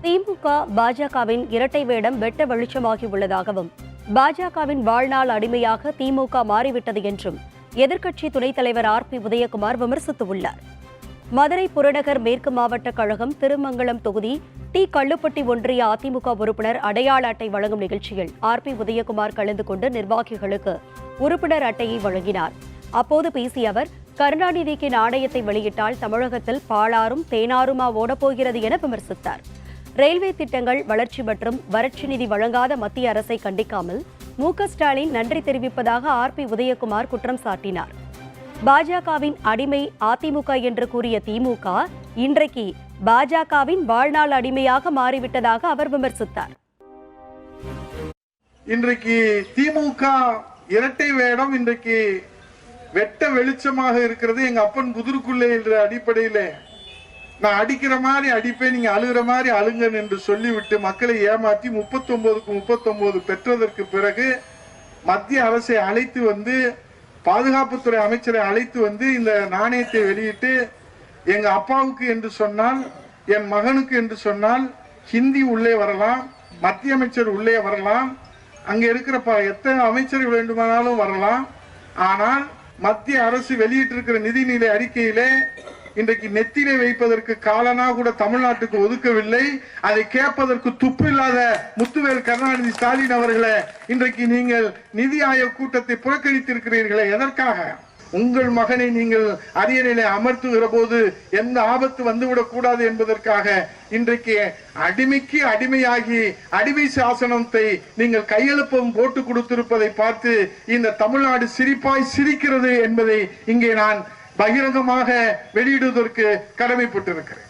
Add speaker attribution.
Speaker 1: திமுக பாஜகவின் இரட்டை வேடம் வெட்ட வெளிச்சமாகி உள்ளதாகவும் பாஜகவின் வாழ்நாள் அடிமையாக திமுக மாறிவிட்டது என்றும் எதிர்க்கட்சி துணைத் தலைவர் ஆர்.பி. உதயகுமார் விமர்சித்துள்ளார். மதுரை புறநகர் மேற்கு மாவட்ட கழகம் திருமங்கலம் தொகுதி டி. கள்ளுப்பட்டி ஒன்றிய அதிமுக உறுப்பினர் அடையாள அட்டை வழங்கும் நிகழ்ச்சியில் ஆர்.பி. உதயகுமார் கலந்து கொண்டு நிர்வாகிகளுக்கு உறுப்பினர் அட்டையை வழங்கினார். அப்போது பேசிய அவர், கருணாநிதிக்கு நாணயத்தை வெளியிட்டால் தமிழகத்தில் பாலாறும் தேனாறுமா ஓடப்போகிறது என விமர்சித்தார். ரயில்வே திட்டங்கள், வளர்ச்சி மற்றும் வறட்சி நிதி வழங்காத மத்திய அரசை கண்டிக்காமல் மு.க. ஸ்டாலின் நன்றி தெரிவிப்பதாக ஆர்.பி. உதயகுமார் குற்றம் சாட்டினார். பாஜகவின் அடிமை அதிமுக என்று கூறிய திமுக இன்றைக்கு பாஜகவின் வாழ்நாள் அடிமையாக மாறிவிட்டதாக அவர் விமர்சித்தார்.
Speaker 2: இன்றைக்கு திமுக இரட்டை வேடம் இன்றைக்கு வெட்ட வெளிச்சமாக இருக்கிறது. எங்க அப்பன் புதருக்குள்ளே என்ற அடிப்படையிலே நான் அடிக்கிற மாதிரி அடிப்பேன், நீங்க அழுகிற மாதிரி அழுங்கன் என்று சொல்லிவிட்டு மக்களை ஏமாற்றி 39க்கு 39 பெற்றதற்கு பிறகு மத்திய அரசை அழைத்து வந்து, பாதுகாப்புத்துறை அமைச்சரை அழைத்து வந்து இந்த நாணயத்தை வெளியிட்டு, எங்க அப்பாவுக்கு என்று சொன்னால், என் மகனுக்கு என்று சொன்னால் ஹிந்தி உள்ளே வரலாம், மத்திய அமைச்சர் உள்ளே வரலாம், அங்க இருக்கிற எத்தனை அமைச்சர் வேண்டுமானாலும் வரலாம். ஆனால் மத்திய அரசு வெளியிட்டிருக்கிற நிதிநிலை அறிக்கையிலே இன்றைக்கு நெத்திலே வைப்பதற்கு காலனா கூட தமிழ்நாட்டுக்கு ஒதுக்கவில்லை. அதை கேட்பதற்கு துப்பில்லாத முத்துவேல் கருணாநிதி ஸ்டாலின் அவர்களே, இன்றைக்கு நீங்கள் நிதி ஆயோக் கூட்டத்தை புறக்கணித்திருக்கிறீர்களே, எதற்காக? உங்கள் மகனை நீங்கள் அரியணையிலே அமர்த்துகிற போது எந்த ஆபத்து வந்துவிடக் கூடாது என்பதற்காக இன்றைக்கு அடிமைக்கு அடிமையாகி அடிமை சாசனத்தை நீங்கள் கையெழுப்பம் போட்டு கொடுத்திருப்பதை பார்த்து இந்த தமிழ்நாடு சிரிப்பாய் சிரிக்கிறது என்பதை இங்கே நான் பகிரங்கமாக வெளியிடுவதற்கு கடமைப்பட்டிருக்கிறேன்.